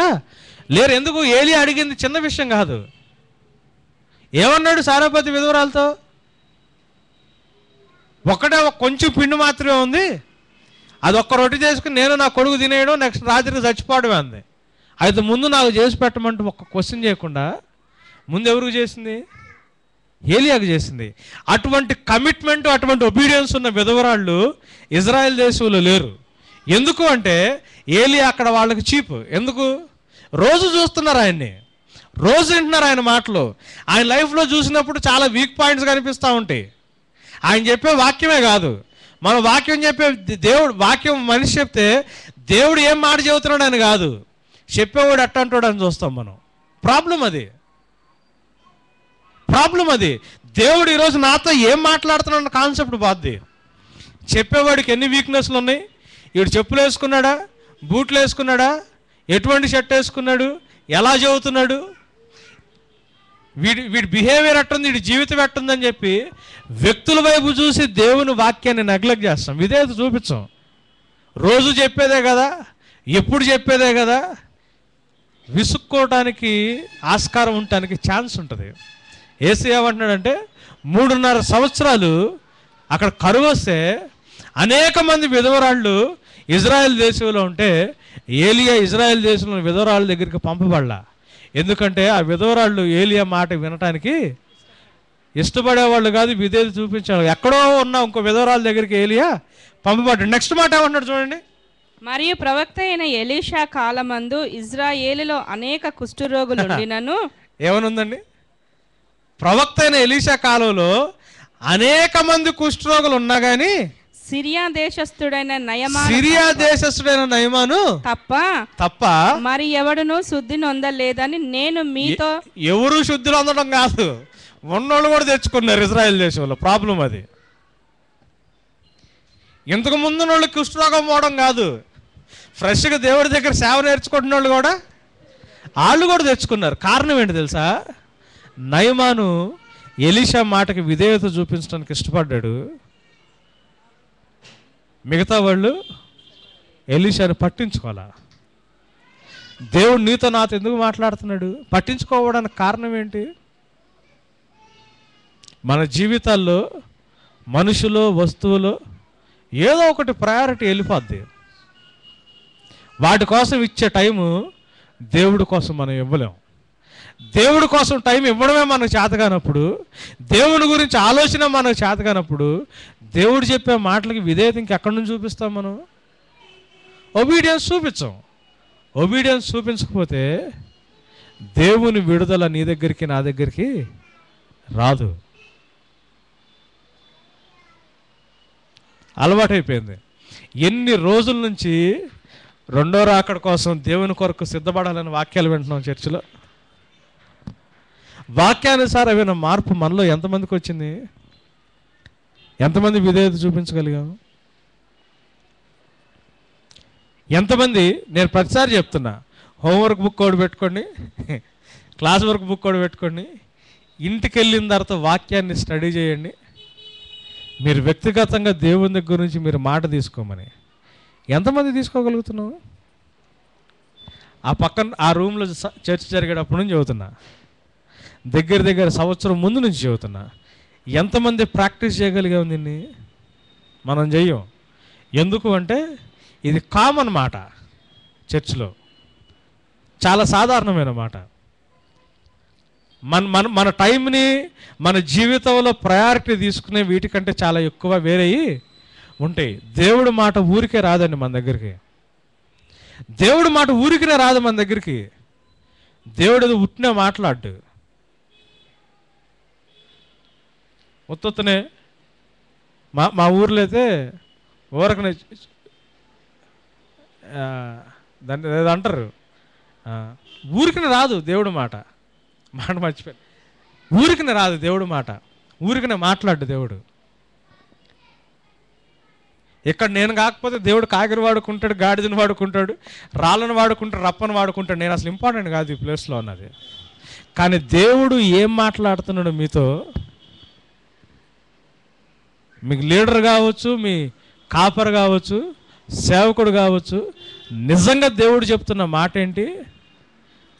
లేరు. ఎందుకు? ఏలియా అడిగింది చిన్న విషయం కాదు. ఏమన్నాడు సారాపతి విధవరాలతో? ఒక్కటే కొంచెం పిండి మాత్రమే ఉంది, అది ఒక్క రొట్టె చేసుకుని నేను నా కొడుకు తినేయడం, నెక్స్ట్ రాత్రికి చచ్చిపోవడమే అంది. అయితే ముందు నాకు చేసి పెట్టమంటూ ఒక్క క్వశ్చన్ చేయకుండా ముందు ఎవరికి చేసింది? ఏలియాకు చేసింది. అటువంటి కమిట్మెంట్, అటువంటి ఒబీడియన్స్ ఉన్న విధవరాళ్ళు ఇజ్రాయెల్ దేశంలో లేరు. ఎందుకు అంటే ఏలియా అక్కడ వాళ్ళకి చీప్. ఎందుకు? రోజు చూస్తున్నారు ఆయన్ని, రోజు వింటున్నారు ఆయన మాటలు. ఆయన లైఫ్లో చూసినప్పుడు చాలా వీక్ పాయింట్స్ కనిపిస్తూ ఉంటాయి. ఆయన చెప్పే వాక్యమే కాదు, మన వాక్యం చెప్పే దేవుడు వాక్యం మనిషి చెప్తే దేవుడు ఏం మాట చెబుతున్నాడు అని కాదు, చెప్పేవాడు అట్టంటాడు అని చూస్తాం మనం. ప్రాబ్లం అది. దేవుడు ఈరోజు నాతో ఏం మాట్లాడుతున్నాడు కాన్సెప్ట్ బాద్ది. చెప్పేవాడికి ఎన్ని వీక్నెస్లు ఉన్నాయి? వీడు చెప్పులు వేసుకున్నాడా, బూట్లు వేసుకున్నాడా, ఎటువంటి షర్ట్ వేసుకున్నాడు, ఎలా చెబుతున్నాడు, వీడి బిహేవియర్ ఎట్టుంది, వీడి జీవితం ఎట్టుందని చెప్పి వ్యక్తుల వైపు చూసి దేవుని వాక్యాన్ని నెగ్లెక్ట్ చేస్తాం, విధేయత చూపించాం. రోజు చెప్పేదే కదా, ఎప్పుడు చెప్పేదే కదా, విసుక్కోవటానికి ఆస్కారం ఉండటానికి ఛాన్స్ ఉంటుంది. యేసు ఏమంటున్నాడంటే 3.5 సంవత్సరాలు అక్కడ కరువు వస్తే అనేక మంది విధవరాళ్ళు ఇజ్రాయెల్ దేశంలో ఉంటే ఏలియా ఇజ్రాయెల్ దేశంలో విధవరాళ్ళ దగ్గరికి పంపబడలా. ఎందుకంటే ఆ విధవరాళ్ళు ఏలియా మాట వినటానికి ఇష్టపడేవాళ్ళు కాదు, విధేయత చూపించేవాళ్ళు. ఎక్కడో ఉన్న ఇంకో విధవరాళ్ళ దగ్గరికి ఏలియా పంపబడ్డాడు. నెక్స్ట్ మాట ఏమంటాడు చూడండి. మరియు ప్రవక్త అయిన ఎలీషా కాలమందు ఇజ్రాయేలులో అనేక కుష్ఠరోగులు ఉండినను. ఏమనుందండి? ప్రవక్త అయిన ఎలీషా కాలంలో అనేక మంది కుష్ఠరోగులు ఉన్నా గానీ సిరియా దేశస్థుడైన నయమాను తప్ప మరి ఎవడును శుద్ధి నొందలేదని నేను మీతో. ఎవరు శుద్ధి నొందడం కాదు, ఉన్నోళ్ళు కూడా తెచ్చుకున్నారు ఇజ్రాయెల్ దేశంలో. ప్రాబ్లం అది. ఇంతకు ముందు వాళ్ళు కుష్ఠరోగం పోవడం కాదు, ఫ్రెష్గా దేవుడి దగ్గర సేవ నేర్చుకుంటున్న వాళ్ళు కూడా వాళ్ళు కూడా తెచ్చుకున్నారు. కారణం ఏంటి తెలుసా? నయమాను ఎలీషా మాటకి విధేయత చూపించడానికి ఇష్టపడ్డాడు. మిగతా వాళ్ళు ఎలీషాను పట్టించుకోవాలా. దేవుడు నీతో నాతో ఎందుకు మాట్లాడుతున్నాడు? పట్టించుకోవడానికి కారణం ఏంటి? మన జీవితాల్లో మనుషులు, వస్తువులు ఏదో ఒకటి ప్రయారిటీ వెళ్ళిపోద్ది. వాటి కోసం ఇచ్చే టైము దేవుడి కోసం మనం ఇవ్వలేం. దేవుడి కోసం టైం ఇవ్వడమే మనకు చేతగానప్పుడు, దేవుని గురించి ఆలోచన మనకు చేతగానప్పుడు, దేవుడు చెప్పే మాటలకి విధేయత ఇంకెక్కడి నుంచి చూపిస్తాం మనం? ఒబీడియన్స్ చూపించాం. ఒబీడియన్స్ చూపించకపోతే దేవుని విడుదల నీ దగ్గరికి నా దగ్గరికి రాదు. అలవాటైపోయింది. ఎన్ని రోజుల నుంచి రెండో రాకడ కోసం దేవుని కొరకు సిద్ధపడాలని వాక్యాలు వింటున్నాం చర్చిలో. వాక్యానుసారమైన మార్పు మనలో ఎంతమందికి వచ్చింది? ఎంతమంది విధేయత చూపించగలిగాము? ఎంతమంది? నేను ప్రతిసారి చెప్తున్నా, హోంవర్క్ బుక్ కూడా పెట్టుకోండి, క్లాస్ వర్క్ బుక్ కూడా పెట్టుకోండి, ఇంటికి వెళ్ళిన తర్వాత వాక్యాన్ని స్టడీ చేయండి. మీరు వ్యక్తిగతంగా దేవుని దగ్గర నుంచి మీరు మాట తీసుకోమని ఎంతమంది తీసుకోగలుగుతున్నావు? ఆ పక్కన ఆ రూమ్లో చర్చ జరిగేటప్పుడు నుంచి చెబుతున్నా, దగ్గర సంవత్సరం ముందు నుంచి చెబుతున్నా. ఎంతమంది ప్రాక్టీస్ చేయగలిగాం దీన్ని? మనం చెయ్యం. ఎందుకు అంటే ఇది కామన్ మాట చర్చ్లో. చాలా సాధారణమైన మాట. మన మన మన టైంని మన జీవితంలో ప్రయారిటీ తీసుకునే వీటికంటే చాలా ఎక్కువ వేరేవి ఉంటాయి. దేవుడి మాట ఊరికే రాదండి మన దగ్గరికి. దేవుడి మాట ఊరికినే రాదు మన దగ్గరికి. దేవుడు ఉట్టినే మాట్లాడు. ఉత్తనే మా ఊర్లో అయితే ఊరకనే దాన్ని ఏదో అంటారు, ఊరికినే రాదు దేవుడు మాట మర్చిపోయి. ఊరికినే రాదు దేవుడు మాట, ఊరికినే మాట్లాడు దేవుడు. ఇక్కడ నేను కాకపోతే దేవుడు కాకిని వాడుకుంటాడు, గాడిదని వాడుకుంటాడు, రాళ్ళను వాడుకుంటాడు, రప్పను వాడుకుంటాడు. నేను అసలు ఇంపార్టెంట్ కాదు ఈ ప్లేస్లో ఉన్నది. కానీ దేవుడు ఏం మాట్లాడుతున్నాడు మీతో, మీకు లీడర్ కావచ్చు, మీ కాపర్ కావచ్చు, సేవకుడు కావచ్చు, నిజంగా దేవుడు చెప్తున్న మాట ఏంటి,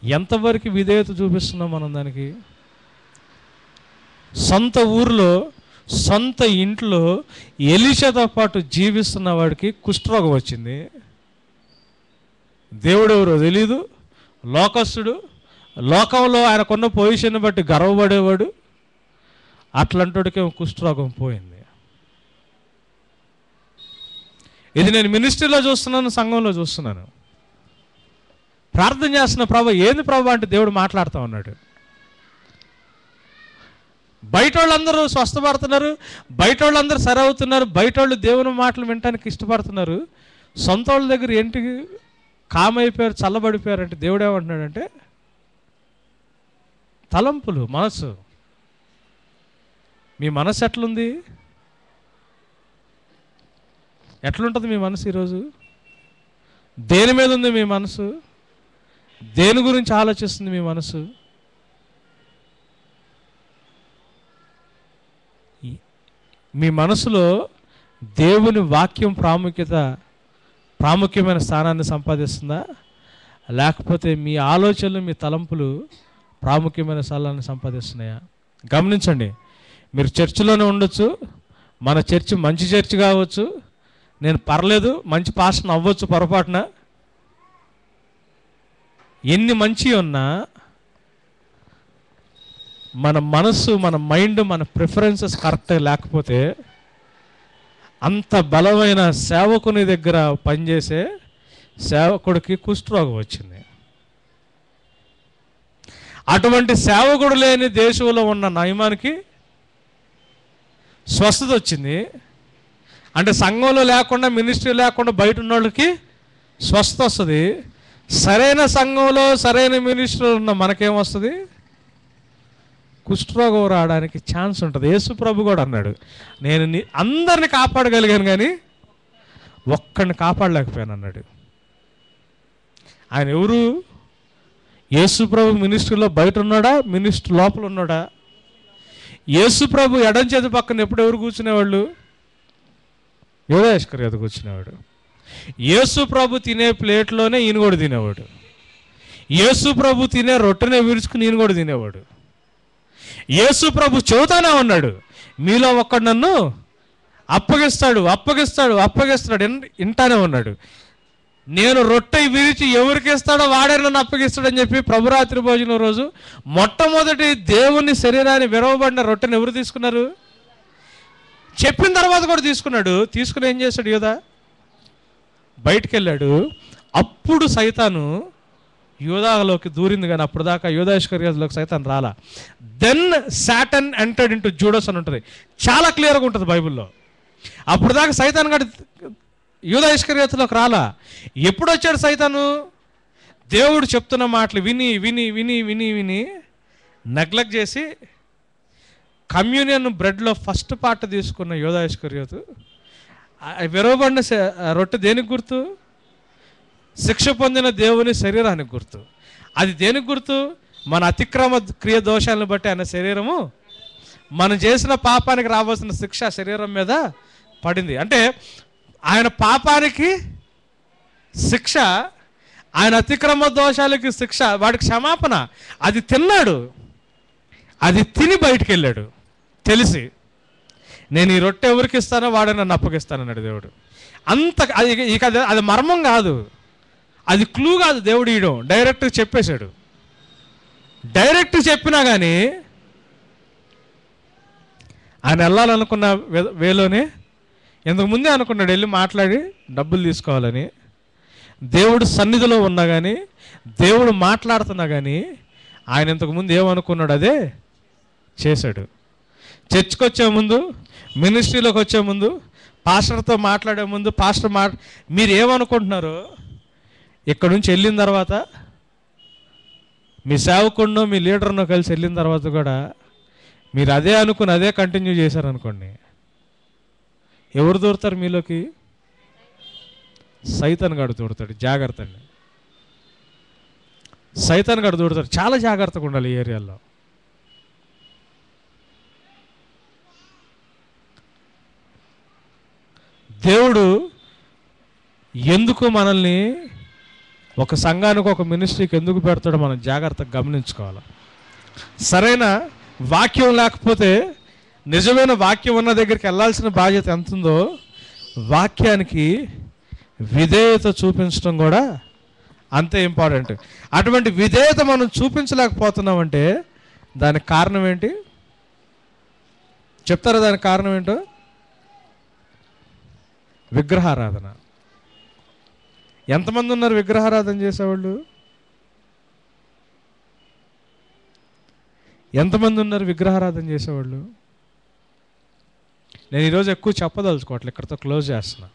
ఎంతవరకు విధేయత చూపిస్తున్నాం మనం దానికి. సొంత ఊర్లో సొంత ఇంట్లో ఎలీషాతో పాటు జీవిస్తున్న వాడికి కుష్ఠరోగం వచ్చింది. దేవుడు ఎవరో తెలీదు, లోకస్తుడు, లోకంలో ఆయనకున్న పొజిషన్ బట్టి గర్వపడేవాడు, అట్లాంటికి కుష్ఠరోగం పోయింది. ఇది నేను మినిస్ట్రీలో చూస్తున్నాను, సంఘంలో చూస్తున్నాను. ప్రార్థన చేస్తున్న ప్రభు, ఏంది ప్రభు అంటే దేవుడు మాట్లాడుతూ ఉన్నాడు. బయట వాళ్ళందరూ స్వస్థపడుతున్నారు, బయట వాళ్ళందరూ సరి అవుతున్నారు, బయట వాళ్ళు దేవుని మాటలు వినటానికి ఇష్టపడుతున్నారు. సొంత వాళ్ళ దగ్గర ఏంటి కామైపోయారు, చల్లబడిపోయారు అంటే దేవుడు ఏమంటున్నాడంటే తలంపులు, మనసు. మీ మనసు ఎట్లుంది? ఎట్లుంటుంది మీ మనసు ఈరోజు? దేని మీద ఉంది మీ మనసు? దేని గురించి ఆలోచిస్తుంది మీ మనసు? మీ మనసులో దేవుని వాక్యం ప్రాముఖ్యమైన స్థానాన్ని సంపాదిస్తుందా, లేకపోతే మీ ఆలోచనలు, మీ తలంపులు ప్రాముఖ్యమైన స్థానాన్ని సంపాదిస్తున్నాయా? గమనించండి, మీరు చర్చిలోనే ఉండొచ్చు, మన చర్చి మంచి చర్చి కావచ్చు, నేను పర్లేదు మంచి పాస్టర్ని అవ్వచ్చు పొరపాటున, ఎన్ని మంచి ఉన్నా మన మనసు, మన మైండ్, మన ప్రిఫరెన్సెస్ కరెక్ట్ లేకపోతే అంత బలమైన సేవకుని దగ్గర పనిచేసే సేవకుడికి కుష్ఠరోగం వచ్చింది. అటువంటి సేవకుడు లేని దేశంలో ఉన్న నయమానికి స్వస్థత వచ్చింది. అంటే సంఘంలో లేకుండా, మినిస్ట్రీ లేకుండా బయట ఉన్న వాళ్ళకి స్వస్థత వస్తుంది. సరైన సంఘంలో సరైన మినిస్ట్రీ ఉన్న మనకేమొస్తుంది? కుష్ఠరోగం రావడానికి ఛాన్స్ ఉంటుంది. యేసు ప్రభు కూడా అన్నాడు, నేను అందరిని కాపాడగలిగాను కానీ ఒక్కడిని కాపాడలేకపోయాను అన్నాడు. ఆయన ఎవరు? యేసు ప్రభు మినిస్ట్రీలో బయట ఉన్నాడా, మినిస్ట్రీ లోపల ఉన్నాడా? యేసు ప్రభు ఎడం చేతి పక్కన ఎప్పుడు ఎవరు కూర్చునేవాళ్ళు? యూదా ఇస్కరియోతు కూర్చునేవాడు. యేసు ప్రభు తినే ప్లేట్లోనే ఈయన కూడా తినేవాడు. యేసు ప్రభు తినే రొట్టెనే విరుచుకుని ఈయన కూడా తినేవాడు. యేసు ప్రభు చెబుతానే ఉన్నాడు, మీలో ఒక్కడు నన్ను అప్పగిస్తాడు, అప్పగిస్తాడు, అప్పగిస్తాడు. వింటానే ఉన్నాడు. నేను రొట్టె విరిచి ఎవరికి ఇస్తాడో వాడే నన్ను అప్పగిస్తాడని చెప్పి ప్రభురాత్రి భోజనం రోజు మొట్టమొదటి దేవుని శరీరాన్ని విరవబడిన రొట్టెని ఎవరు తీసుకున్నారు? చెప్పిన తర్వాత కూడా తీసుకున్నాడు. తీసుకుని ఏం చేశాడు? యూదా బయటికి వెళ్ళాడు. అప్పుడు సైతాను యూదాలోకి దూరింది, కానీ అప్పుడు దాకా యూదా ఇస్కరియోతులోకి సైతాన్ రాలా. Then Satan entered into Judas అని ఉంటుంది, చాలా క్లియర్గా ఉంటుంది బైబిల్లో. అప్పుడు దాకా సైతాన్ గడి యూదా ఇస్కరియోతులోకి రాలా. ఎప్పుడు వచ్చాడు సైతాను? దేవుడు చెప్తున్న మాటలు విని విని విని విని విని నెగ్లెక్ట్ చేసి కమ్యూనియన్ బ్రెడ్లో ఫస్ట్ పార్ట్ తీసుకున్న యూదా ఇస్కరియోతు విరవబడిన రొట్టె దేనికి గుర్తు? శిక్ష పొందిన దేవుని శరీరానికి గుర్తు. అది దేనికి గుర్తు? మన అతిక్రమ క్రియ దోషాలను బట్టి ఆయన శరీరము, మనం చేసిన పాపానికి రావాల్సిన శిక్ష శరీరం మీద పడింది. అంటే ఆయన పాపానికి శిక్ష, ఆయన అతిక్రమ దోషాలకి శిక్ష, వాడికి క్షమాపణ. అది తిన్నాడు, అది తిని బయటికి వెళ్ళాడు తెలిసి, నేను ఈ రొట్టె ఎవరికి ఇస్తానో వాడే నన్ను అప్పగిస్తానన్నాడు దేవుడు. అంత అది మర్మం కాదు, అది క్లూ కాదు దేవుడు ఇయడం, డైరెక్ట్ చెప్పేశాడు. డైరెక్ట్ చెప్పినా కానీ ఆయన వెళ్ళాలనుకున్న వేలోనే ఇంతకుముందే అనుకున్నాడు, వెళ్ళి మాట్లాడి డబ్బులు తీసుకోవాలని. దేవుడు సన్నిధిలో ఉన్నా కానీ, దేవుడు మాట్లాడుతున్నా కానీ ఆయన ఇంతకుముందు ఏమనుకున్నాడు అదే చేశాడు. చర్చ్కి వచ్చే ముందు, మినిస్ట్రీలోకి వచ్చే ముందు, పాస్టర్తో మాట్లాడే ముందు, మీరు ఏమనుకుంటున్నారో ఇక్కడ నుంచి వెళ్ళిన తర్వాత, మీ సేవకుడినో మీ లీడర్నో కలిసి వెళ్ళిన తర్వాత కూడా మీరు అదే అనుకుని అదే కంటిన్యూ చేశారనుకోండి, ఎవరు దూరుతారు మీలోకి? సైతాన్ గాడు దూరుతాడు. జాగ్రత్త అండి, సైతాన్ గాడు దూరుతాడు. చాలా జాగ్రత్తగా ఉండాలి ఈ ఏరియాలో. దేవుడు ఎందుకు మనల్ని ఒక సంఘానికి, ఒక మినిస్ట్రీకి ఎందుకు పెడతాడో మనం జాగ్రత్తగా గమనించుకోవాలి. సరైన వాక్యం లేకపోతే, నిజమైన వాక్యం ఉన్న దగ్గరికి వెళ్ళాల్సిన బాధ్యత ఎంత ఉందో, వాక్యానికి విధేయత చూపించడం కూడా అంతే ఇంపార్టెంట్. అటువంటి విధేయత మనం చూపించలేకపోతున్నామంటే దానికి కారణం ఏంటి చెప్తారా? దానికి కారణం ఏంటో? విగ్రహారాధన. ఎంతమంది ఉన్నారు విగ్రహారాధన చేసేవాళ్ళు? ఎంతమంది ఉన్నారు విగ్రహారాధన చేసేవాళ్ళు? నేను ఈరోజు ఎక్కువ చెప్పదలుచుకోవట్లే, ఇక్కడితో క్లోజ్ చేస్తున్నా.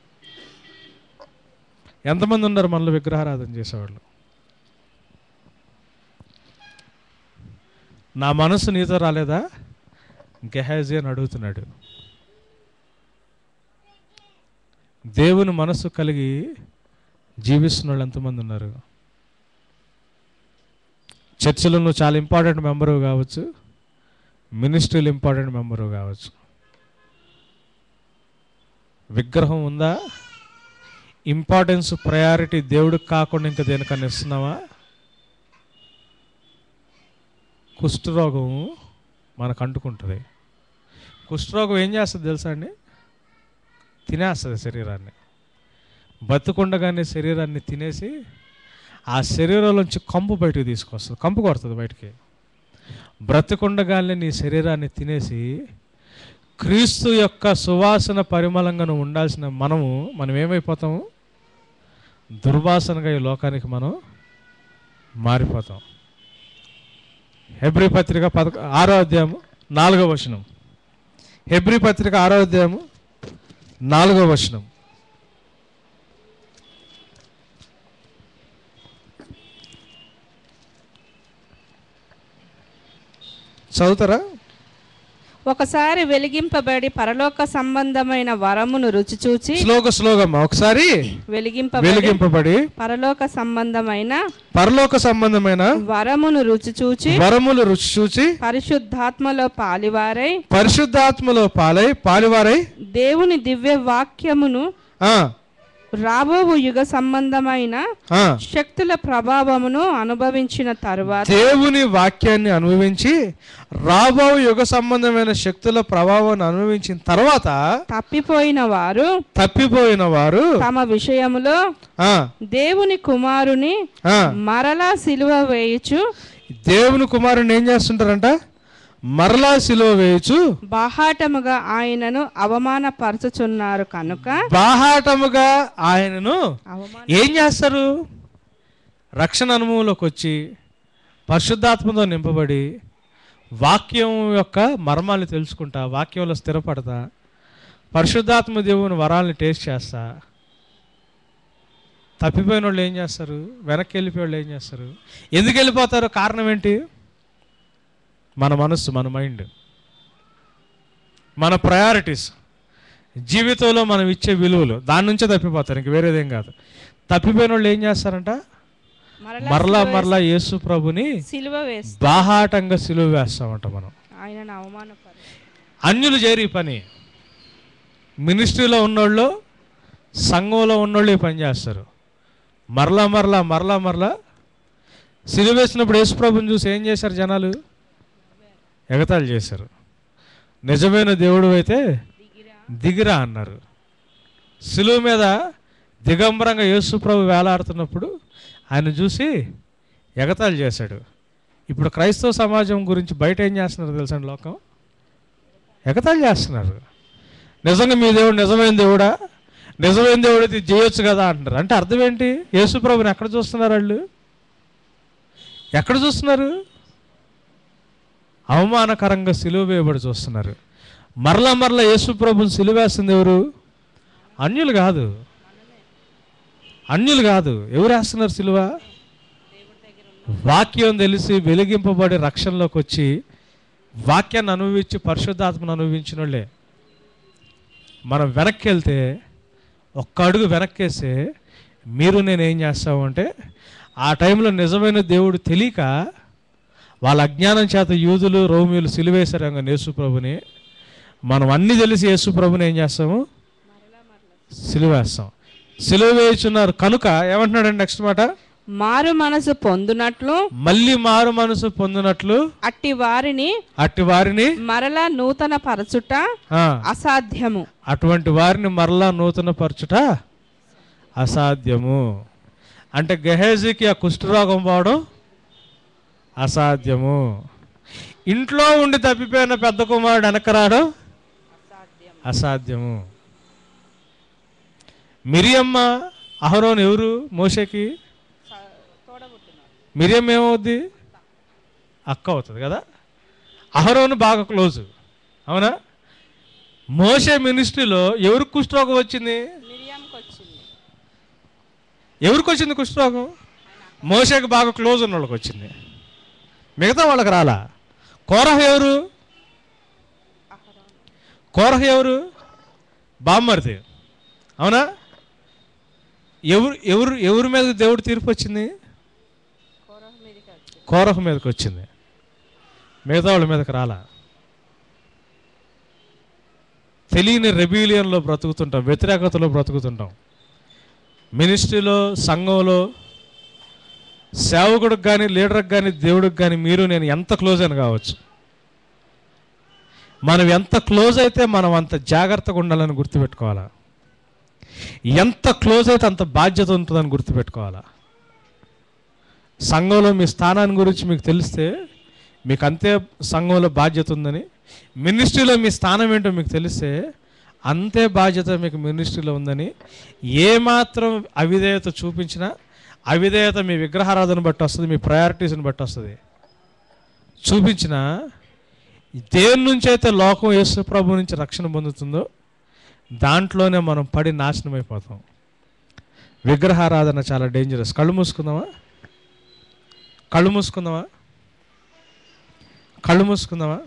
ఎంతమంది ఉన్నారు మనలో విగ్రహారాధన చేసేవాళ్ళు? నా మనసు నీతో రాలేదా గెహాజీ అని అడుగుతున్నాడు. దేవుని మనసు కలిగి జీవిస్తున్న వాళ్ళు ఎంతమంది ఉన్నారు? చర్చిలో నువ్వు చాలా ఇంపార్టెంట్ మెంబరు కావచ్చు, మినిస్ట్రీలు ఇంపార్టెంట్ మెంబరు కావచ్చు. విగ్రహం ఉందా? ఇంపార్టెన్స్, ప్రయారిటీ దేవుడికి కాకుండా ఇంకా దేనికన్నా ఇస్తున్నావా? కుష్ఠరోగం మనకు అంటుకుంటుంది. కుష్ఠరోగం ఏం చేస్తుంది తెలుసా అండి? తినేస్తుంది శరీరాన్ని. బతుకుండగానే శరీరాన్ని తినేసి ఆ శరీరంలోంచి కంపు బయటకు తీసుకొస్తుంది, కంపు కొడుతుంది బయటికి. బ్రతుకుండగానే నీ శరీరాన్ని తినేసి క్రీస్తు యొక్క సువాసన పరిమళంగా నువ్వు ఉండాల్సిన మనం ఏమైపోతాము? దుర్వాసనగా ఈ లోకానికి మనం మారిపోతాం. హెబ్రీ పత్రిక 6వ అధ్యాయము 4వ వచనం. హెబ్రీ పత్రిక 6వ అధ్యాయము 4వ వచనం. చదువుతారా? ఒకసారి వెలిగింపబడి పరలోక సంబంధమైన వరమును రుచి చూచి, స్లోగమ్మా, ఒకసారి వెలిగింపబడి పరలోక సంబంధమైన వరమును రుచి చూచి పరిశుద్ధాత్మలో పాలివారై దేవుని దివ్య వాక్యమును రాబోవు యుగ సంబంధమైన శక్తుల ప్రభావమును అనుభవించిన తరువాత, దేవుని వాక్యాన్ని అనుభవించి రాబో యుగ సంబంధమైన శక్తుల ప్రభావాన్ని అనుభవించిన తర్వాత తప్పిపోయిన వారు తమ విషయములో దేవుని కుమారుని మరలా సిలువ వేయుచు, దేవుని కుమారుని ఏం చేస్తుంటారంట? మరలా సిలువ వేయచ్చు బాహాటముగా ఆయనను అవమానపరచుచున్నారు కనుక, బాహాటముగా ఆయనను ఏం చేస్తారు? రక్షణ అనుభవంలోకి వచ్చి పరిశుద్ధాత్మతో నింపబడి వాక్యం యొక్క మర్మాలు తెలుసుకుంటా, వాక్యంలో స్థిరపడతా, పరిశుద్ధాత్మ దేవుని వరాలని టేస్ట్ చేస్తా, తప్పిపోయిన వాళ్ళు ఏం చేస్తారు? వెనక్కి వెళ్ళిపోయే వాళ్ళు ఏం చేస్తారు? ఎందుకు వెళ్ళిపోతారు? కారణం ఏంటి? మన మనస్సు, మన మైండ్, మన ప్రయారిటీస్, జీవితంలో మనం ఇచ్చే విలువలు, దాని నుంచే తప్పిపోతారు, ఇంక వేరేదేం కాదు. తప్పిపోయిన వాళ్ళు ఏం చేస్తారంట? మరలా యేసు ప్రభుని బాహాటంగా సిలువ వేస్తామంట మనం. అన్యులు చేరి పని, మినిస్ట్రీలో ఉన్నోళ్ళు, సంఘంలో ఉన్నోళ్ళు ఈ పని చేస్తారు. మరలా సిలువ వేసినప్పుడు యేసు ప్రభుని చూసి ఏం చేశారు జనాలు? ఎగతాళి చేశారు. నిజమైన దేవుడు అయితే దిగిరా అన్నారు. సిలువ మీద దిగంబరంగా యేసు ప్రభు వేలాడుతున్నప్పుడు ఆయన చూసి ఎగతాళి చేశాడు. ఇప్పుడు క్రైస్తవ సమాజం గురించి బయట ఏం చేస్తున్నారు తెలుసండి? లోకం ఎగతాళి చేస్తున్నారు. నిజంగా మీ దేవుడు నిజమైన దేవుడా, నిజమైన దేవుడు ఇది చేయొచ్చు కదా అంటున్నారు. అంటే అర్థం ఏంటి? యేసు ప్రభుని ఎక్కడ చూస్తున్నారు వాళ్ళు? ఎక్కడ చూస్తున్నారు? అవమానకరంగా సిలువ వేయబడి చూస్తున్నారు. మరలా మరలా యేసు ప్రభుని సిలువేస్తుంది ఎవరు? అన్యులు కాదు, అన్యులు కాదు. ఎవరు వేస్తున్నారు సిలువ? వాక్యం తెలిసి వెలిగింపబడి రక్షణలోకి వచ్చి వాక్యాన్ని అనుభవించి పరిశుద్ధాత్మను అనుభవించిన వాళ్ళే. మనం వెనక్కి వెళ్తే, ఒక్క అడుగు వెనక్కేస్తే మీరు నేను ఏం చేస్తామంటే, ఆ టైంలో నిజమైన దేవుడు తెలియక వాళ్ళ అజ్ఞానం చేత యూదులు రోమియోలు సిలువేశారు యేసు ప్రభుని. మనం అన్నీ తెలిసి యేసు ప్రభుని ఏం చేస్తాము? సిలువేస్తాం. సిలువ వేయుచున్నారు కనుక ఏమంటున్నాడండి నెక్స్ట్ మాట? మారు మనసు పొందునట్లు, మళ్ళీ మారు మనసు పొందినట్లు అట్టి వారిని మరలా నూతన పరచుట అసాధ్యము. అటువంటి వారిని మరలా నూతన పరచుట అసాధ్యము. అంటే గెహజీకి ఆ కుష్ఠరోగం పోవడం అసాధ్యము. ఇంట్లో ఉండి తప్పిపోయిన పెద్ద కుమారుడు వెనకరాడం అసాధ్యము. మిరియమ్మ అహరోను ఎవరు? మోషేకి మిరియం ఏమవుద్ది? అక్క అవుతుంది కదా. అహరోను బాగా క్లోజు, అవునా? మోషే మినిస్ట్రీలో ఎవరికి కుష్ఠరోగం వచ్చింది? ఎవరికి వచ్చింది కుష్ఠరోగం? మోషేకి బాగా క్లోజ్ ఉన్న వాళ్ళకి వచ్చింది, మిగతా వాళ్ళకి రాలా. కోరహ ఎవరు? కోరహ ఎవరు? బామ్మర్ది, అవునా? ఎవరు ఎవరు ఎవరి మీద దేవుడు తీర్పు వచ్చింది? కోరహ మీదకి వచ్చింది, మిగతా వాళ్ళ మీదకి రాలా. తెలియని రెబీలియన్లో బ్రతుకుతుంటాం, వ్యతిరేకతలో బ్రతుకుతుంటాం. మినిస్ట్రీలో, సంఘంలో సేవకుడికి కానీ లీడర్కి కానీ దేవుడికి కానీ మీరు నేను ఎంత క్లోజ్ అని కావచ్చు. మనం ఎంత క్లోజ్ అయితే మనం అంత జాగ్రత్తగా ఉండాలని గుర్తుపెట్టుకోవాలా. ఎంత క్లోజ్ అయితే అంత బాధ్యత ఉంటుందని గుర్తుపెట్టుకోవాలా. సంఘంలో మీ స్థానాన్ని గురించి మీకు తెలిస్తే మీకు అంతే సంఘంలో బాధ్యత ఉందని, మినిస్ట్రీలో మీ స్థానం ఏంటో మీకు తెలిస్తే అంతే బాధ్యత మీకు మినిస్ట్రీలో ఉందని, ఏమాత్రం అవిధేయత చూపించినా అవిధేయత మీ విగ్రహారాధన బట్టి వస్తుంది, మీ ప్రయారిటీస్ని బట్టి వస్తుంది. చూపించిన దేని నుంచి అయితే లోకం యేసు ప్రభు నుంచి రక్షణ పొందుతుందో దాంట్లోనే మనం పడి నాశనం అయిపోతాం. విగ్రహారాధన చాలా డేంజరస్. కళ్ళు మూసుకుందామా? కళ్ళు మూసుకుందామా? కళ్ళు మూసుకుందామా?